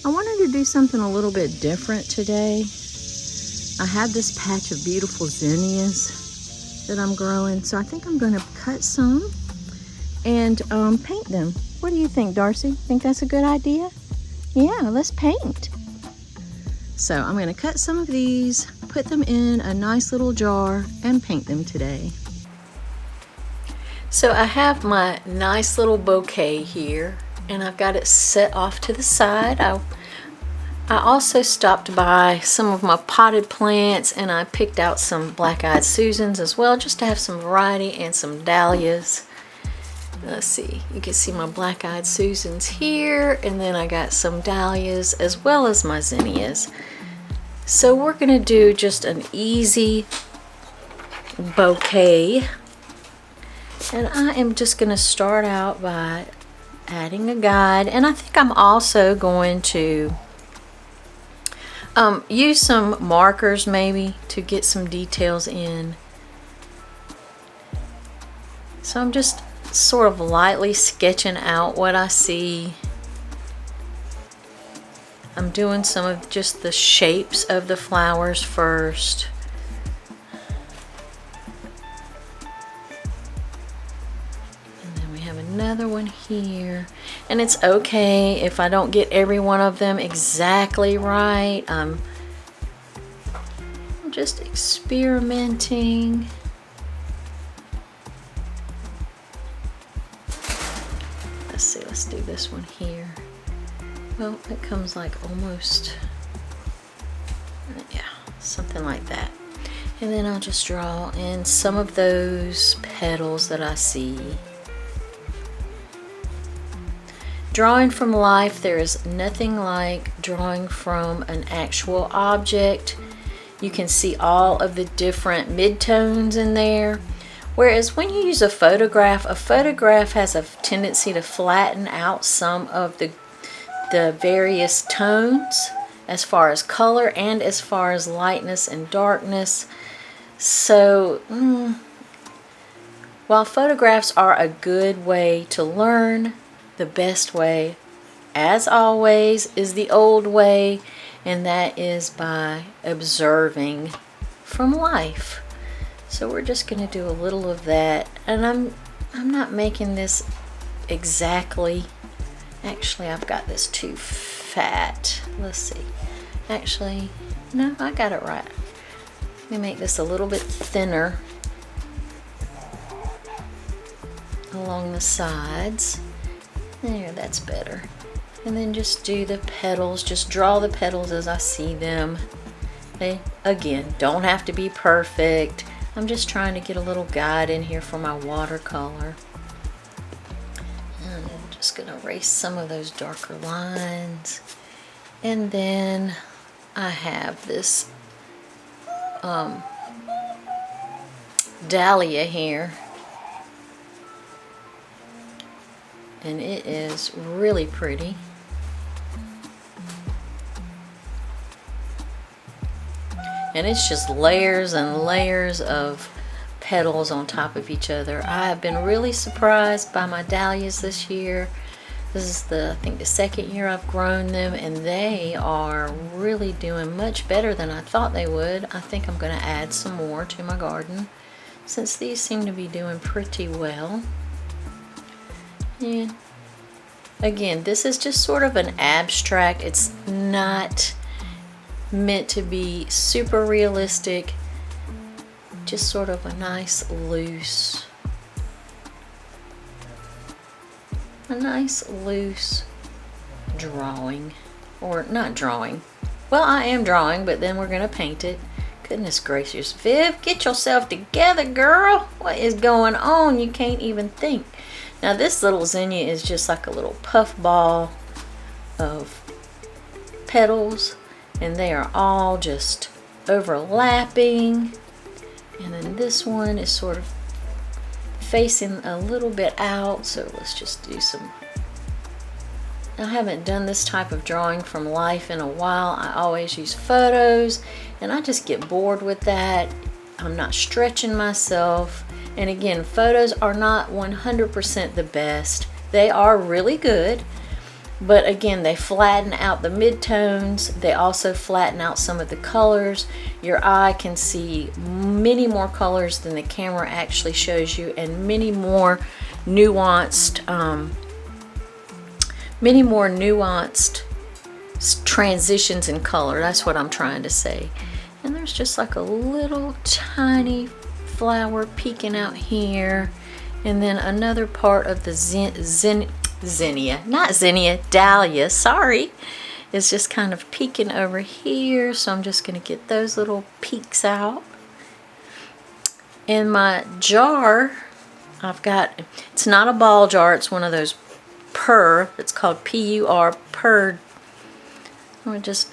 I wanted to do something a little bit different today. I have this patch of beautiful zinnias that I'm growing, so I think I'm going to cut some and paint them. What do you think, Darcy? Think that's a good idea? Yeah, let's paint. So I'm going to cut some of these, put them in a nice little jar, and paint them today. So I have my nice little bouquet here, and I've got it set off to the side. I also stopped by some of my potted plants, and I picked out some black-eyed Susans as well, just to have some variety, and some dahlias. Let's see, you can see my black-eyed Susans here, and then I got some dahlias as well as my zinnias. So we're going to do just an easy bouquet, and I am just going to start out by adding a guide, and I think I'm also going to use some markers maybe to get some details in. So I'm just sort of lightly sketching out what I see. I'm doing some of just the shapes of the flowers first. And then we have another one here. And it's okay if I don't get every one of them exactly right. I'm just experimenting. Let's see, let's do this one here. Well, it comes like almost, yeah, something like that. And then I'll just draw in some of those petals that I see. Drawing from life, there is nothing like drawing from an actual object. You can see all of the different midtones in there. Whereas when you use a photograph has a tendency to flatten out some of the various tones as far as color and as far as lightness and darkness. So while photographs are a good way to learn, the best way, as always, is the old way, and that is by observing from life. So we're just going to do a little of that, and I'm not making this exactly. Actually, I've got this too fat. Let's see. Actually, no, I got it right. Let me make this a little bit thinner along the sides. There, that's better. And then just do the petals. Just draw the petals as I see them. They, again, don't have to be perfect. I'm just trying to get a little guide in here for my watercolor. And I'm just going to erase some of those darker lines. And then I have this dahlia here. And it is really pretty. And it's just layers and layers of petals on top of each other. I have been really surprised by my dahlias this year. This is I think the second year I've grown them, and they are really doing much better than I thought they would. I think I'm going to add some more to my garden since these seem to be doing pretty well. And again, this is just sort of an abstract. It's not meant to be super realistic, just sort of a nice loose drawing, or not drawing. Well, I am drawing, but then we're gonna paint it. Goodness gracious, Viv, get yourself together, girl. What is going on? You can't even think. Now this little zinnia is just like a little puff ball of petals, and they are all just overlapping. And then this one is sort of facing a little bit out, so let's just do some. I haven't done this type of drawing from life in a while. I always use photos, and I just get bored with that. I'm not stretching myself. And again, photos are not 100% the best. They are really good, But again, they flatten out the midtones. They also flatten out some of the colors. Your eye can see many more colors than the camera actually shows you, and many more nuanced transitions in color. That's what I'm trying to say. And there's just like a little tiny flower peeking out here, and then another part of the dahlia, sorry, is just kind of peeking over here. So I'm just going to get those little peeks out. In my jar, I've got, it's not a ball jar, it's one of those it's called P-U-R, purr. I'm going to just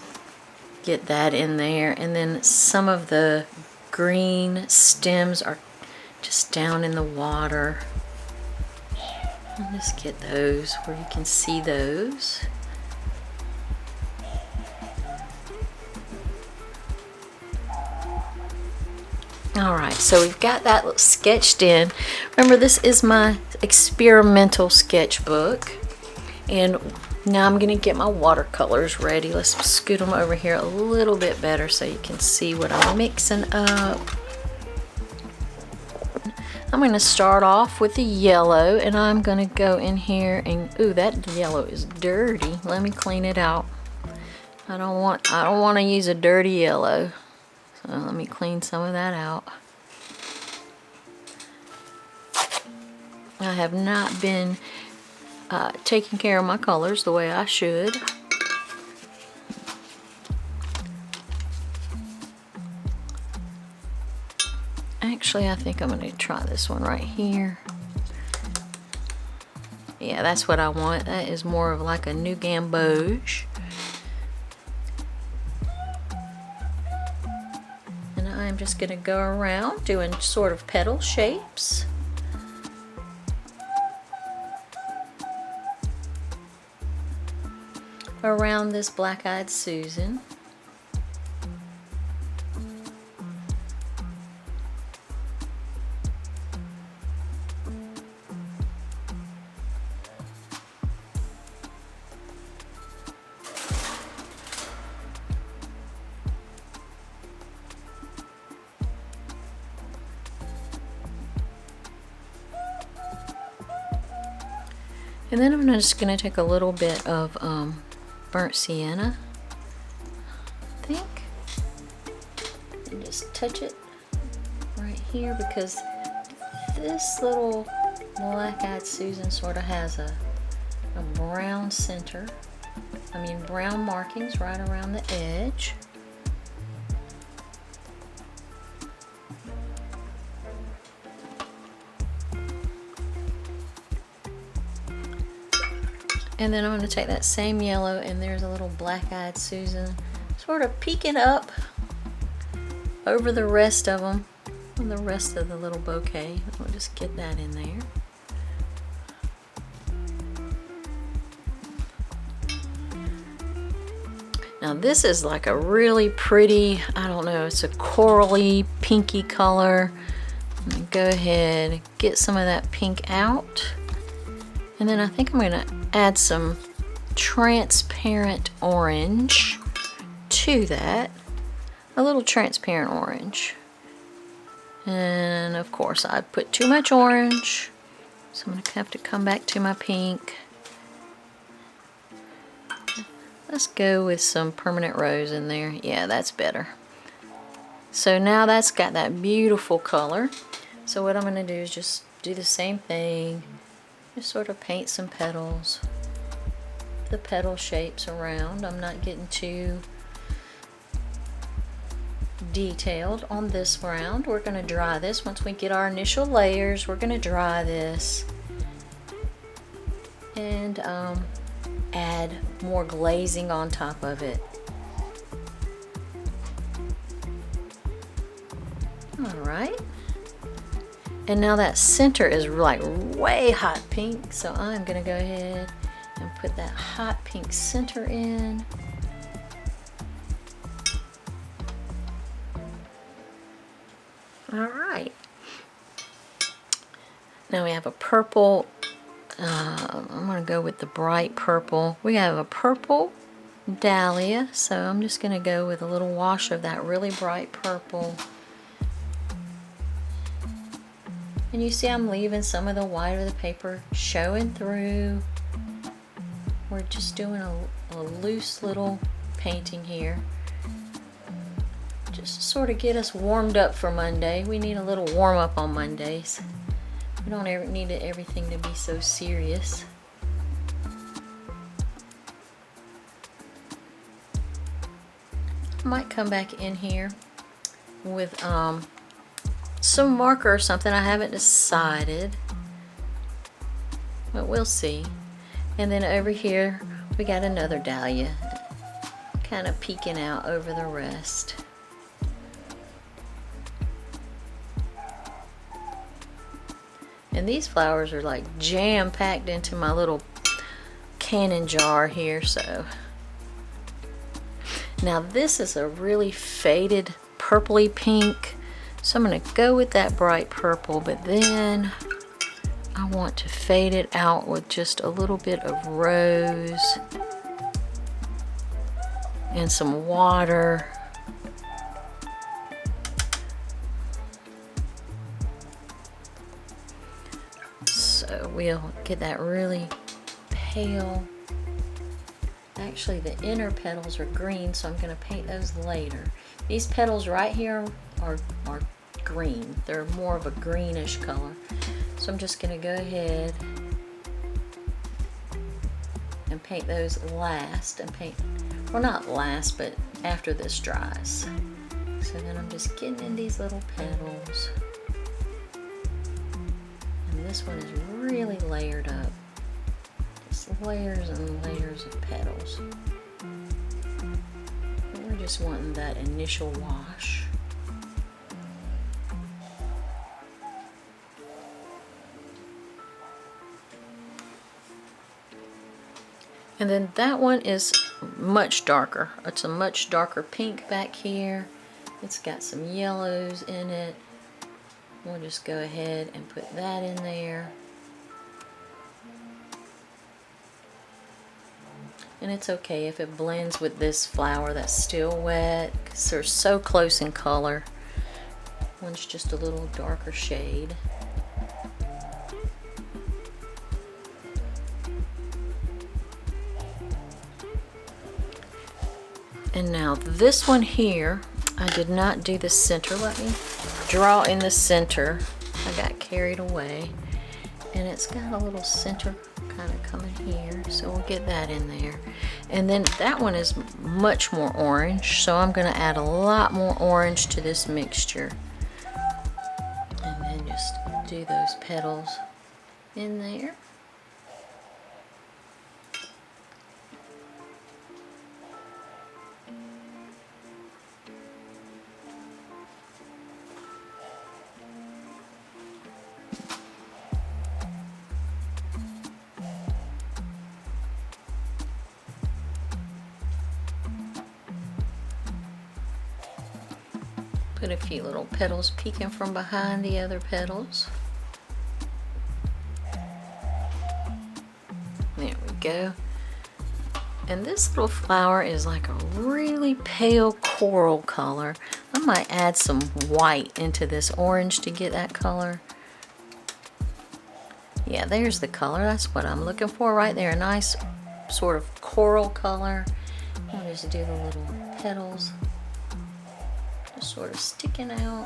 get that in there, and then some of the green stems are just down in the water. I'll just get those where you can see those. Alright, so we've got that sketched in. Remember, this is my experimental sketchbook. And now I'm going to get my watercolors ready. Let's scoot them over here a little bit better so you can see what I'm mixing up. I'm going to start off with the yellow, and I'm going to go in here and, ooh, that yellow is dirty. Let me clean it out. I don't want to use a dirty yellow. So let me clean some of that out. I have not been taking care of my colors the way I should. Actually, I think I'm going to try this one right here. Yeah, that's what I want. That is more of like a new gamboge. And I'm just going to go around doing sort of petal shapes. Around this black-eyed Susan. And then I'm just going to take a little bit of burnt sienna, I think, and just touch it right here, because this little black-eyed Susan sort of has a brown center. I mean brown markings right around the edge. And then I'm going to take that same yellow, and there's a little black-eyed Susan sort of peeking up over the rest of them, and the rest of the little bouquet. We'll just get that in there. Now this is like a really pretty, I don't know, it's a corally pinky color. I'm going to go ahead and get some of that pink out. And then I think I'm going to add some transparent orange to that. A little transparent orange. And of course I put too much orange, so I'm going to have to come back to my pink. Let's go with some permanent rose in there. Yeah, that's better. So now that's got that beautiful color. So what I'm going to do is just do the same thing. Just sort of paint some petals, the petal shapes around. I'm not getting too detailed on this round. We're going to dry this. Once we get our initial layers, we're going to dry this and add more glazing on top of it. All right. And now that center is like way hot pink, so I'm going to go ahead and put that hot pink center in. All right. Now we have a purple I'm going to go with the bright purple. We have a purple dahlia, so I'm just going to go with a little wash of that really bright purple. And you see I'm leaving some of the white of the paper showing through. We're just doing a loose little painting here. Just to sort of get us warmed up for Monday. We need a little warm up on Mondays. We don't ever need everything to be so serious. I might come back in here with some marker or something. I haven't decided, but we'll see. And then over here we got another dahlia kind of peeking out over the rest. And these flowers are like jam-packed into my little cannon jar here. So now this is a really faded purpley pink, so I'm going to go with that bright purple, but then I want to fade it out with just a little bit of rose and some water. So we'll get that really pale. Actually, the inner petals are green, so I'm going to paint those later. These petals right here are green. They're more of a greenish color. So I'm just going to go ahead and paint those last, and paint, well, not last, but after this dries. So then I'm just getting in these little petals. And this one is really layered up. Just layers and layers of petals. And we're just wanting that initial wash. And then that one is much darker. It's a much darker pink back here. It's got some yellows in it. We'll just go ahead and put that in there. And it's okay if it blends with this flower that's still wet, because they're so close in color. One's just a little darker shade. And now this one here, I did not do the center. Let me draw in the center. I got carried away. And it's got a little center kind of coming here, so we'll get that in there. And then that one is much more orange, so I'm going to add a lot more orange to this mixture. And then just do those petals in there. Put a few little petals peeking from behind the other petals. There we go. And this little flower is like a really pale coral color. I might add some white into this orange to get that color. Yeah, there's the color. That's what I'm looking for right there. A nice sort of coral color. I'll just do the little petals. Just sort of sticking out.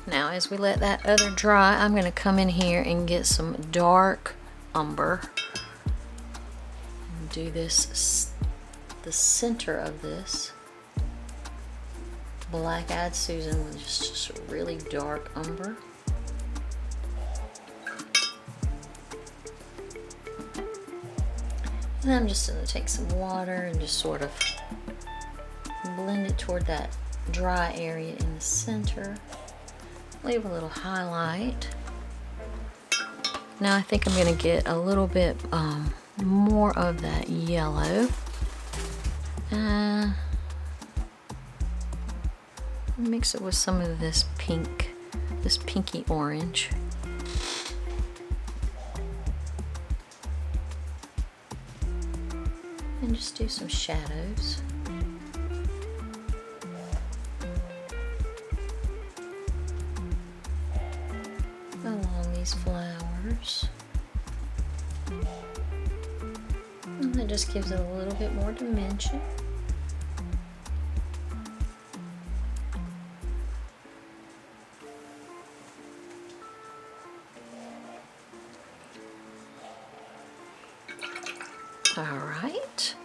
Now as we let that other dry, I'm going to come in here and get some dark umber. And do this, the center of this. Black-eyed Susan with just really dark umber. And I'm just going to take some water and just sort of blend it toward that dry area in the center. Leave a little highlight. Now I think I'm going to get a little bit more of that yellow. Mix it with some of this pink, this pinky orange. And just do some shadows. Along these flowers. And that just gives it a little bit more dimension. All right.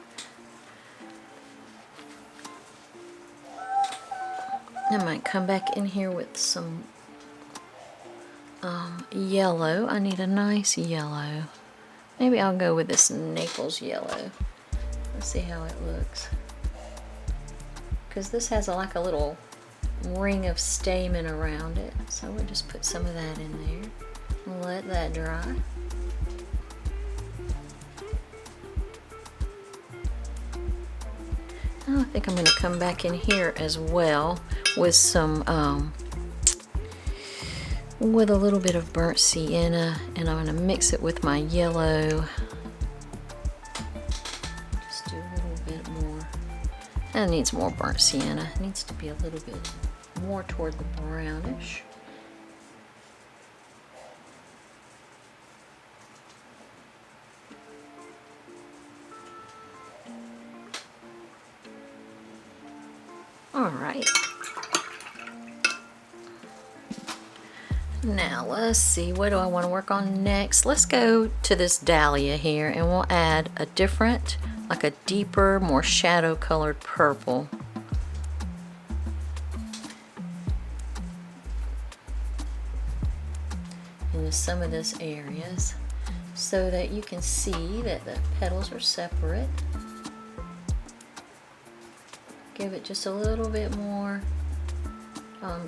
I might come back in here with some yellow. I need a nice yellow. Maybe I'll go with this Naples yellow. Let's see how it looks. Because this has like a little ring of stamen around it. So we'll just put some of that in there and let that dry. Oh, I think I'm going to come back in here as well with some, with a little bit of burnt sienna, and I'm going to mix it with my yellow. Just do a little bit more. That needs more burnt sienna. It needs to be a little bit more toward the brownish. All right. Now let's see, what do I want to work on next? Let's go to this dahlia here and we'll add a different, like a deeper, more shadow colored purple. Into some of those areas so that you can see that the petals are separate. Give it just a little bit more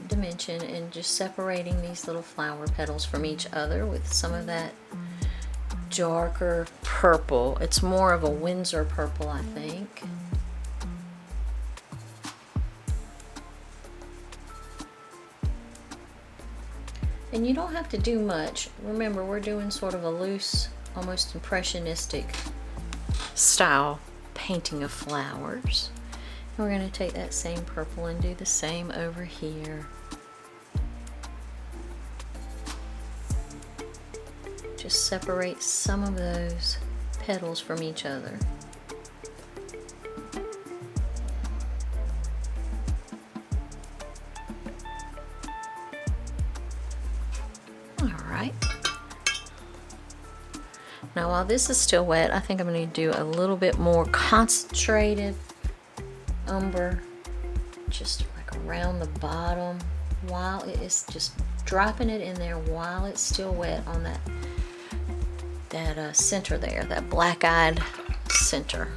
dimension and just separating these little flower petals from each other with some of that darker purple. It's more of a Windsor purple, I think. And you don't have to do much. Remember, we're doing sort of a loose, almost impressionistic style painting of flowers. We're going to take that same purple and do the same over here. Just separate some of those petals from each other. All right. Now while this is still wet, I think I'm going to do a little bit more concentrated umber just like around the bottom while it is, just dropping it in there while it's still wet on that center there, that black-eyed center.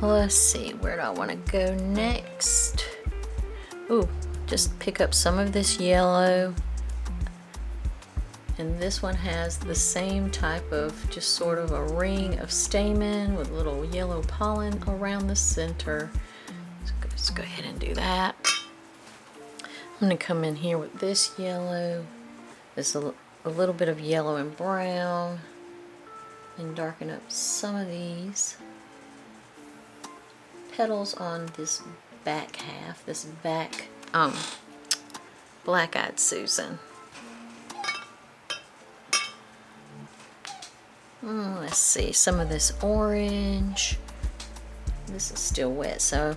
Let's see, where do I want to go next? Ooh, just pick up some of this yellow. And this one has the same type of just sort of a ring of stamen with little yellow pollen around the center. Let's go ahead and do that. I'm going to come in here with this yellow. There's a little bit of yellow and brown. And darken up some of these petals on this back half, this back black-eyed Susan. Let's see, some of this orange. This is still wet, so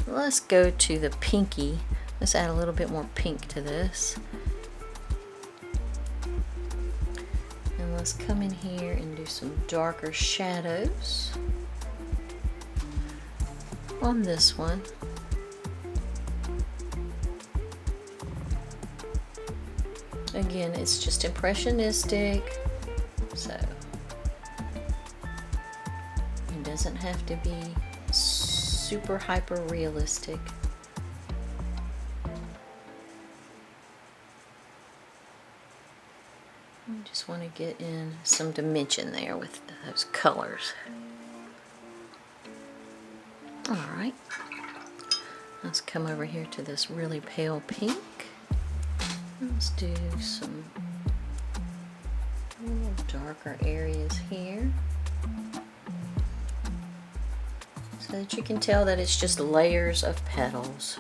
let's go to the pinky. Let's add a little bit more pink to this. And let's come in here and do some darker shadows on this one. Again, it's just impressionistic, so it doesn't have to be super hyper realistic. I just want to get in some dimension there with those colors. All right. Let's come over here to this really pale pink. Let's do some little darker areas here, so that you can tell that it's just layers of petals.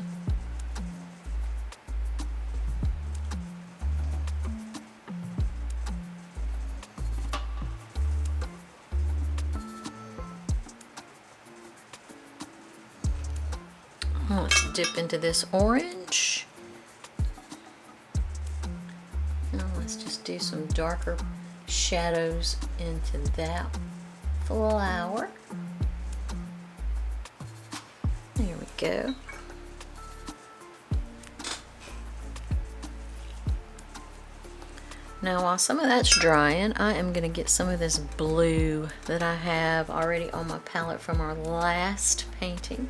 Let's dip into this orange. Now let's just do some darker shadows into that flower. There we go. Now while some of that's drying, I am going to get some of this blue that I have already on my palette from our last painting.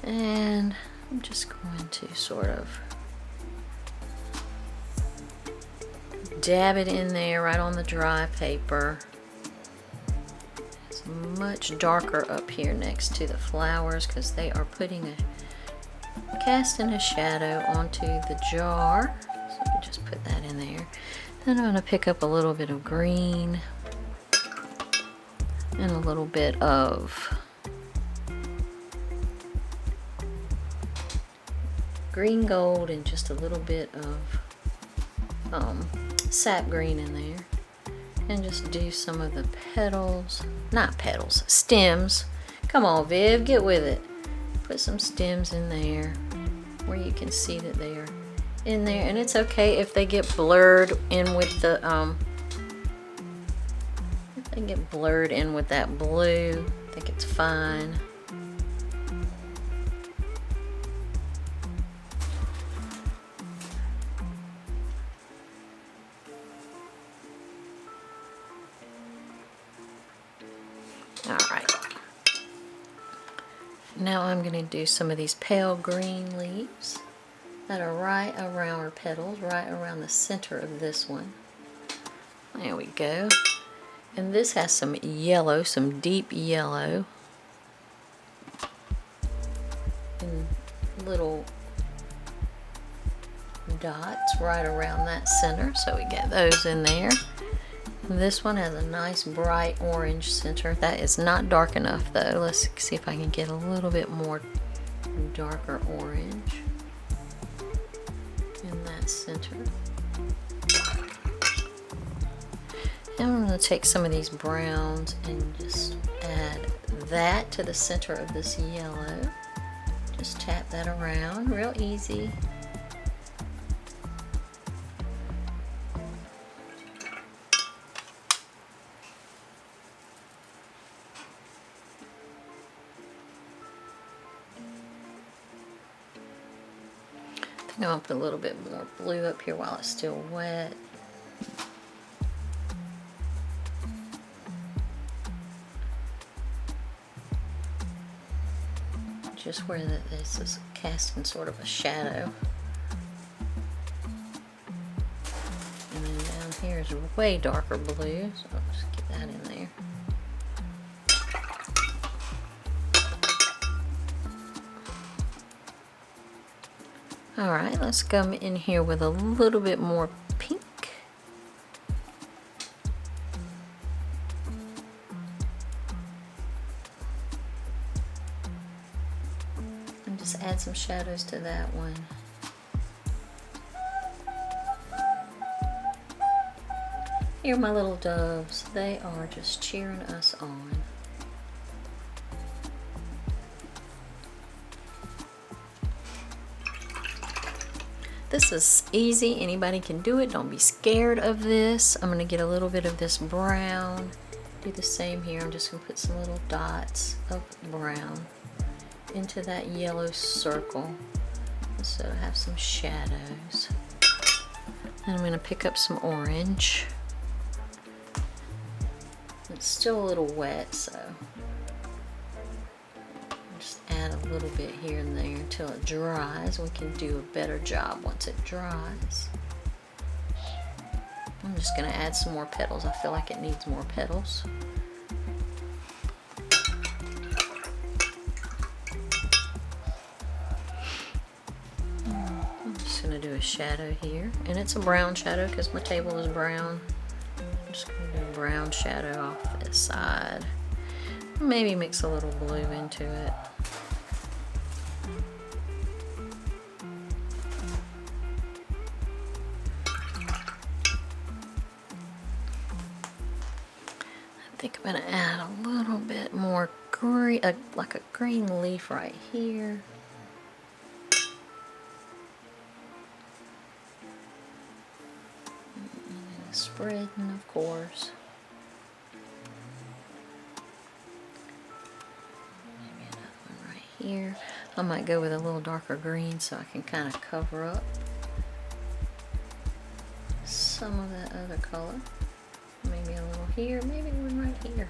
And I'm just going to sort of dab it in there right on the dry paper. It's much darker up here next to the flowers because they are casting a shadow onto the jar. So we just put that in there. Then I'm going to pick up a little bit of green and a little bit of green gold and just a little bit of sap green in there, and just do some of the petals, not petals, stems. Come on, Viv, get with it. Put some stems in there where you can see that they are in there, and it's okay if they get blurred in with the if they get blurred in with that blue. I think it's fine. Alright, now I'm going to do some of these pale green leaves that are right around our petals, right around the center of this one. There we go. And this has some yellow, some deep yellow, and little dots right around that center, so we get those in there. This one has a nice bright orange center. That is not dark enough though. Let's see if I can get a little bit more darker orange in that center. And I'm going to take some of these browns and just add that to the center of this yellow. Just tap that around real easy. I'm going to put a little bit more blue up here while it's still wet. Just where this is casting sort of a shadow. And then down here is way darker blue, so I'll just get that in there. Alright, let's come in here with a little bit more pink. And just add some shadows to that one. Here are my little doves. They are just cheering us on. This is easy, anybody can do it. Don't be scared of this. I'm gonna get a little bit of this brown. Do the same here. I'm just gonna put some little dots of brown into that yellow circle. So I have some shadows. And I'm gonna pick up some orange. It's still a little wet, so just add a little bit here and there until it dries. We can do a better job once it dries. I'm just going to add some more petals. I feel like it needs more petals. just going to do a shadow here, and it's a brown shadow because my table is brown. I'm just going to do a brown shadow off this side. Maybe mix a little blue into it. I think I'm going to add a little bit more green, like a green leaf right here. And spreading, of course. Maybe another one right here. I might go with a little darker green so I can kind of cover up some of that other color. Maybe a little here, maybe one right here.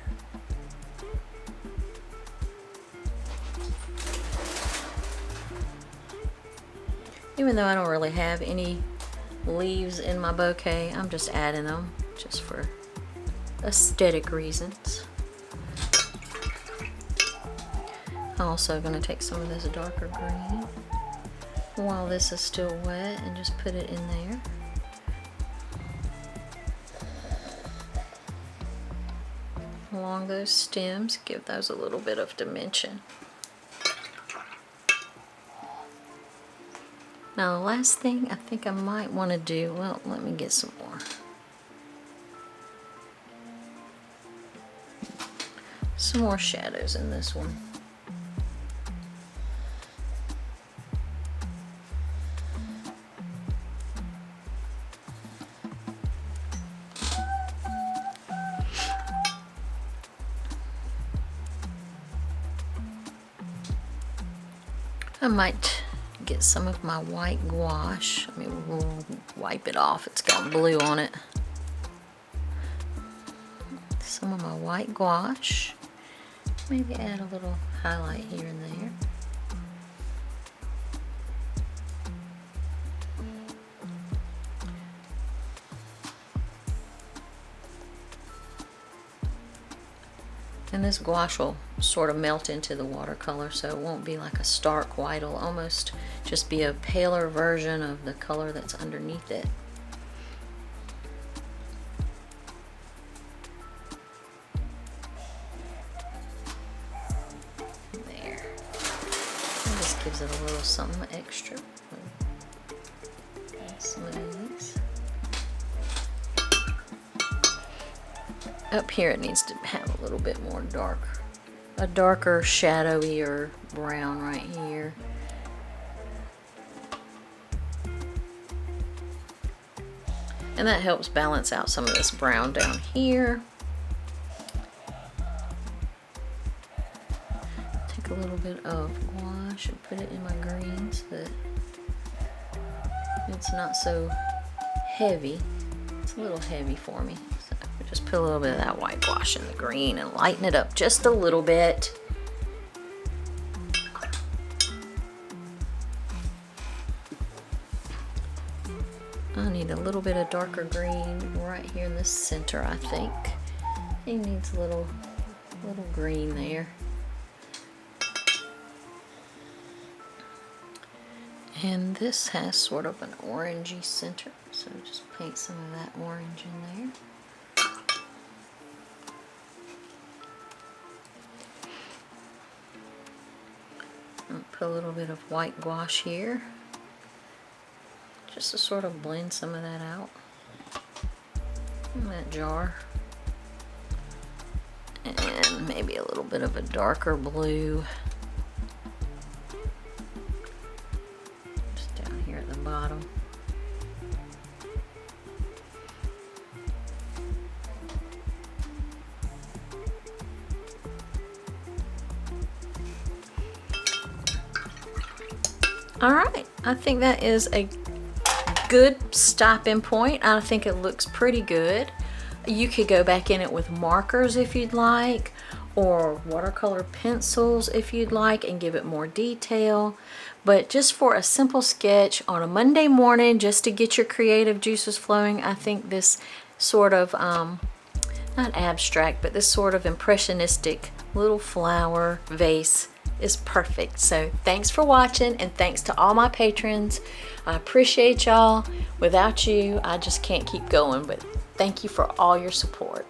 Even though I don't really have any leaves in my bouquet, I'm just adding them just for aesthetic reasons. I'm also going to take some of this darker green while this is still wet and just put it in there. Along those stems, give those a little bit of dimension. Now the last thing I think I might want to do, well, let me get some more. Some more shadows in this one. I might get some of my white gouache. Let me wipe it off. It's got blue on it. Some of my white gouache. Maybe add a little highlight here and there. And this gouache will sort of melt into the watercolor, so it won't be like a stark white. It'll almost just be a paler version of the color that's underneath it. There. And this gives it a little something extra. Some of these. Up here it needs to have a little bit more a darker shadowy or brown right here. And that helps balance out some of this brown down here. Take a little bit of gouache and put it in my green so that it's not so heavy. It's a little heavy for me. Just put a little bit of that white gouache in the green and lighten it up just a little bit. I need a little bit of darker green right here in the center, I think. He needs a little green there. And this has sort of an orangey center, so just paint some of that orange in there. Put a little bit of white gouache here, just to sort of blend some of that out in that jar. And maybe a little bit of a darker blue just down here at the bottom. All right, I think that is a good stopping point. I think it looks pretty good. You could go back in it with markers if you'd like, or watercolor pencils if you'd like, and give it more detail. But just for a simple sketch on a Monday morning, just to get your creative juices flowing, I think this sort of, not abstract, but this sort of impressionistic little flower vase is perfect. So thanks for watching, and thanks to all my patrons. I appreciate y'all. Without you, I just can't keep going, but thank you for all your support.